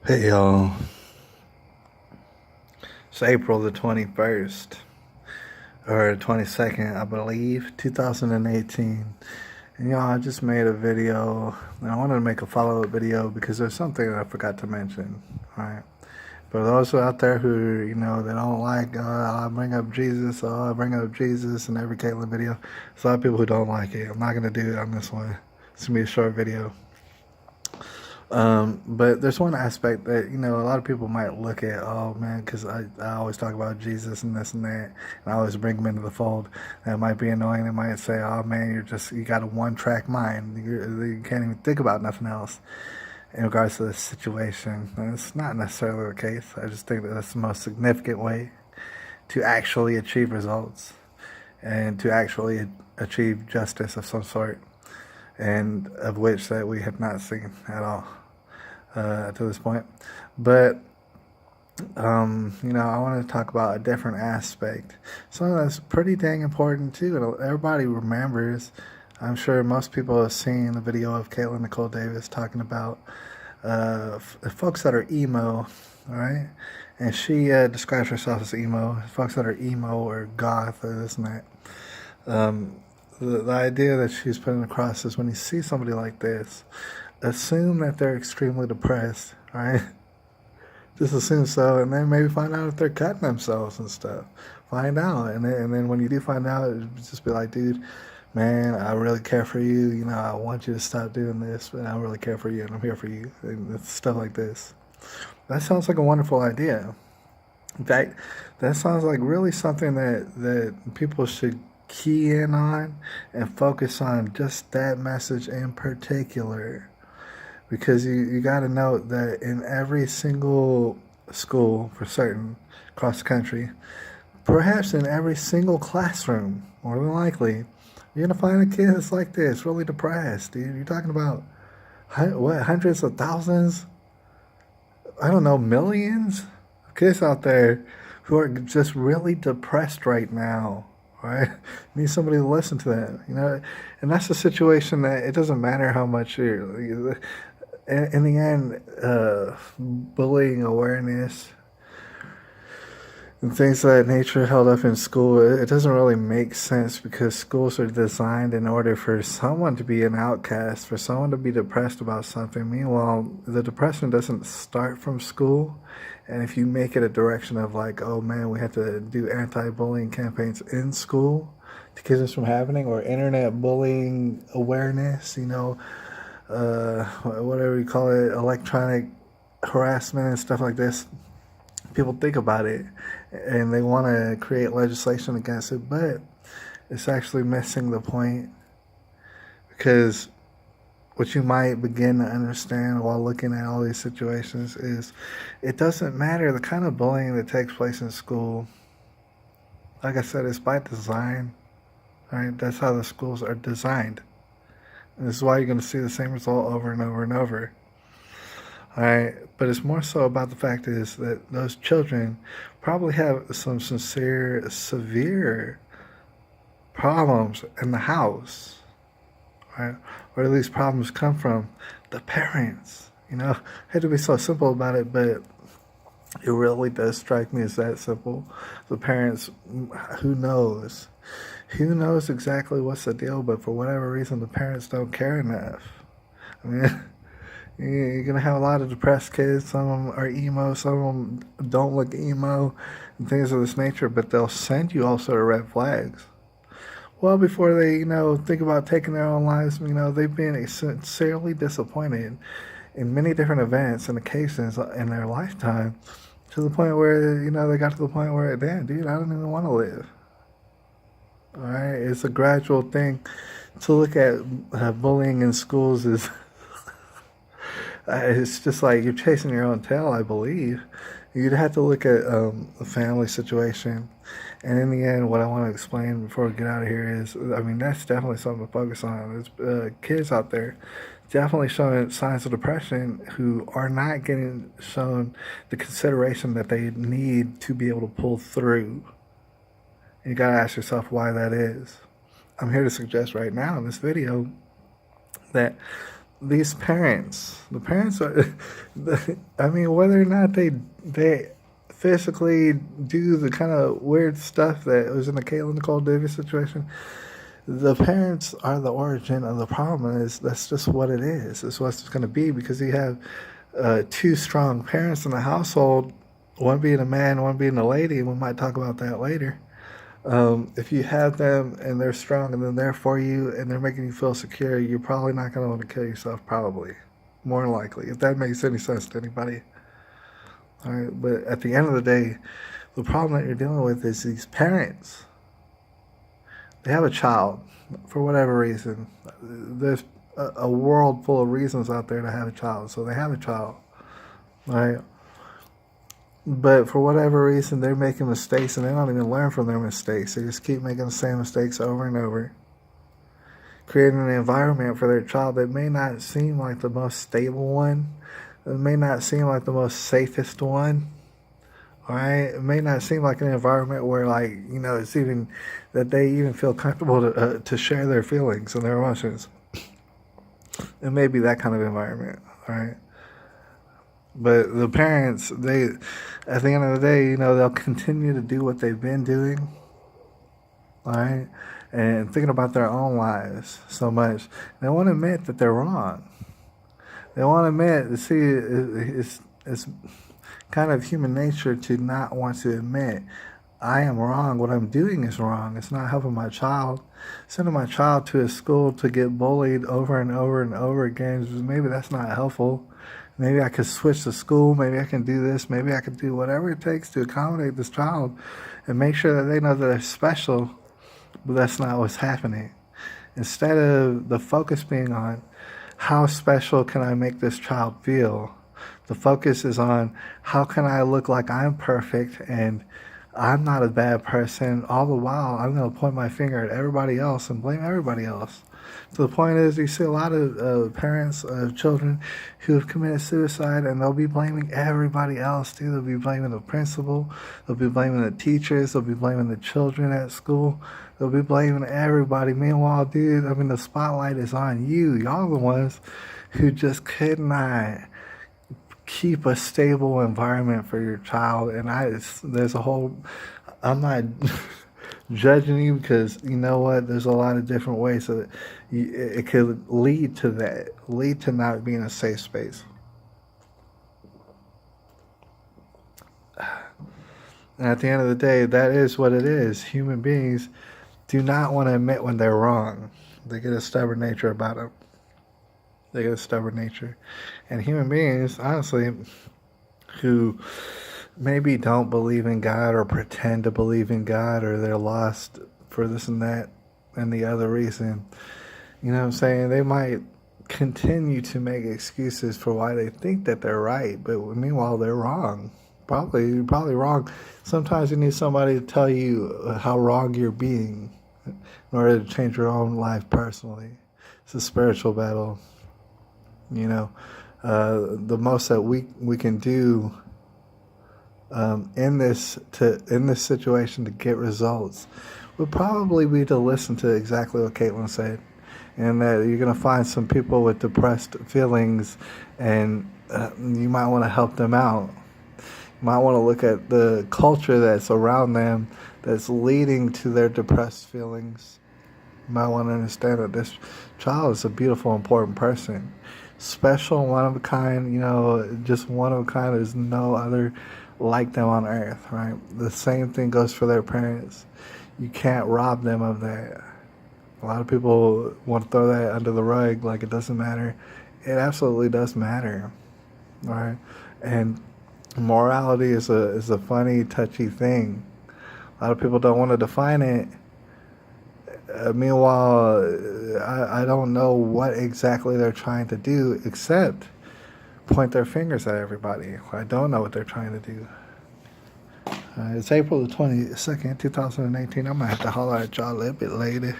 Hey y'all, it's April the 21st, or 22nd, I believe, 2018. And y'all, I just made a video, and I wanted to make a follow-up video because there's something that I forgot to mention, right? For those out there who, they don't like, I bring up Jesus, I bring up Jesus in every Caitlyn video. There's a lot of people who don't like it. I'm not going to do it on this one. It's going to be a short video. But there's one aspect that, a lot of people might look at, oh man, because I always talk about Jesus and this and that, and I always bring him into the fold. That might be annoying. They might say, oh man, you got a one track mind. You can't even think about nothing else in regards to this situation. And it's not necessarily the case. I just think that that's the most significant way to actually achieve results and to actually achieve justice of some sort, and of which that we have not seen at all to this point. But I want to talk about a different aspect, something that's pretty dang important too, and everybody remembers. I'm sure most people have seen the video of Caitlin Nicole Davis talking about folks that are emo, right? And she describes herself as emo. Folks that are emo or goth or this and that. The idea that she's putting across is when you see somebody like this, assume that they're extremely depressed, right? Just assume so, and then maybe find out if they're cutting themselves and stuff. Find out, and then when you do find out, just be like, dude, man, I really care for you. I want you to stop doing this, but I really care for you, and I'm here for you, and stuff like this. That sounds like a wonderful idea. In fact, that sounds like really something that people should key in on and focus on just that message in particular. Because you got to note that in every single school, for certain, across the country, perhaps in every single classroom, more than likely, you're going to find a kid that's like this, really depressed, dude. You're talking about, what, hundreds of thousands? I don't know, millions of kids out there who are just really depressed right now, right? Need somebody to listen to that. And that's a situation that it doesn't matter how much you're in the end, bullying awareness and things of that nature held up in school, it doesn't really make sense because schools are designed in order for someone to be an outcast, for someone to be depressed about something. Meanwhile, the depression doesn't start from school. And if you make it a direction of like, oh man, we have to do anti-bullying campaigns in school to keep this from happening, or internet bullying awareness, whatever you call it, electronic harassment and stuff like this, people think about it and they want to create legislation against it, but it's actually missing the point, because what you might begin to understand while looking at all these situations is it doesn't matter the kind of bullying that takes place in school. Like I said, it's by design, right? That's how the schools are designed. And this is why you're going to see the same result over and over and over. All right, but it's more so about the fact is that those children probably have some sincere, severe problems in the house, right? Or at least problems come from the parents. I hate to be so simple about it, but it really does strike me as that simple. The parents, who knows? Who knows exactly what's the deal, but for whatever reason, the parents don't care enough. I mean, you're going to have a lot of depressed kids. Some of them are emo, some of them don't look emo, and things of this nature, but they'll send you all sort of red flags. Well, before they, think about taking their own lives, they've been sincerely disappointed in many different events and occasions in their lifetime, to the point where, they got to the point where, damn, dude, I don't even want to live. All right, it's a gradual thing. To look at bullying in schools is it's just like you're chasing your own tail, I believe. You'd have to look at the family situation. And in the end, what I want to explain before we get out of here is, that's definitely something to focus on. There's kids out there definitely showing signs of depression who are not getting shown the consideration that they need to be able to pull through. You got to ask yourself why that is. I'm here to suggest right now in this video that these parents, the parents are, I mean, whether or not they physically do the kind of weird stuff that was in the Caitlin Nicole Davis situation, the parents are the origin of the problem. And that's just what it is. It's what it's going to be, because you have two strong parents in the household, one being a man, one being a lady, and we might talk about that later. If you have them and they're strong and then they're for you and they're making you feel secure, you're probably not going to want to kill yourself, probably. More than likely, if that makes any sense to anybody. All right, but at the end of the day, the problem that you're dealing with is these parents. They have a child for whatever reason. There's a world full of reasons out there to have a child, so they have a child, right? But for whatever reason, they're making mistakes and they don't even learn from their mistakes. They just keep making the same mistakes over and over, creating an environment for their child that may not seem like the most stable one. It may not seem like the most safest one. All right? It may not seem like an environment where, like, you know, it's even that they even feel comfortable to share their feelings and their emotions. It may be that kind of environment, all right? But the parents, they, at the end of the day, you know, they'll continue to do what they've been doing, all right? And thinking about their own lives so much. They won't admit that they're wrong. They won't admit, see, it's kind of human nature to not want to admit, I am wrong. What I'm doing is wrong. It's not helping my child. Sending my child to a school to get bullied over and over and over again, maybe that's not helpful. Maybe I could switch the school. Maybe I can do this. Maybe I can do whatever it takes to accommodate this child and make sure that they know that they're special, but that's not what's happening. Instead of the focus being on how special can I make this child feel, the focus is on how can I look like I'm perfect and I'm not a bad person. All the while, I'm going to point my finger at everybody else and blame everybody else. So the point is, you see a lot of parents of children who have committed suicide, and they'll be blaming everybody else too. They'll be blaming the principal, they'll be blaming the teachers, they'll be blaming the children at school, they'll be blaming everybody. Meanwhile, dude, I mean, the spotlight is on you. Y'all the ones who just could not keep a stable environment for your child. And there's a whole, I'm not judging you, because you know what, there's a lot of different ways that it could lead to that, lead to not being a safe space. And at the end of the day, that is what it is. Human beings do not want to admit when they're wrong. They get a stubborn nature about them. They get a stubborn nature. And human beings, honestly, who maybe don't believe in God or pretend to believe in God, or they're lost for this and that and the other reason, you know what I'm saying? They might continue to make excuses for why they think that they're right, but meanwhile they're wrong. Probably wrong. Sometimes you need somebody to tell you how wrong you're being in order to change your own life personally. It's a spiritual battle. You know, the most that we can do in this situation to get results would probably be to listen to exactly what Caitlin said, and that you're going to find some people with depressed feelings, and you might want to help them out. You might want to look at the culture that's around them that's leading to their depressed feelings. You might want to understand that this child is a beautiful, important person. Special, one of a kind, you know, just one of a kind. There's no other like them on earth, right? The same thing goes for their parents. You can't rob them of that. A lot of people want to throw that under the rug like it doesn't matter. It absolutely does matter, all right? And morality is a funny, touchy thing. A lot of people don't want to define it. Meanwhile, I don't know what exactly they're trying to do except point their fingers at everybody. I don't know what they're trying to do. It's April the 22nd, 2018. I might have to holler at y'all a little bit later.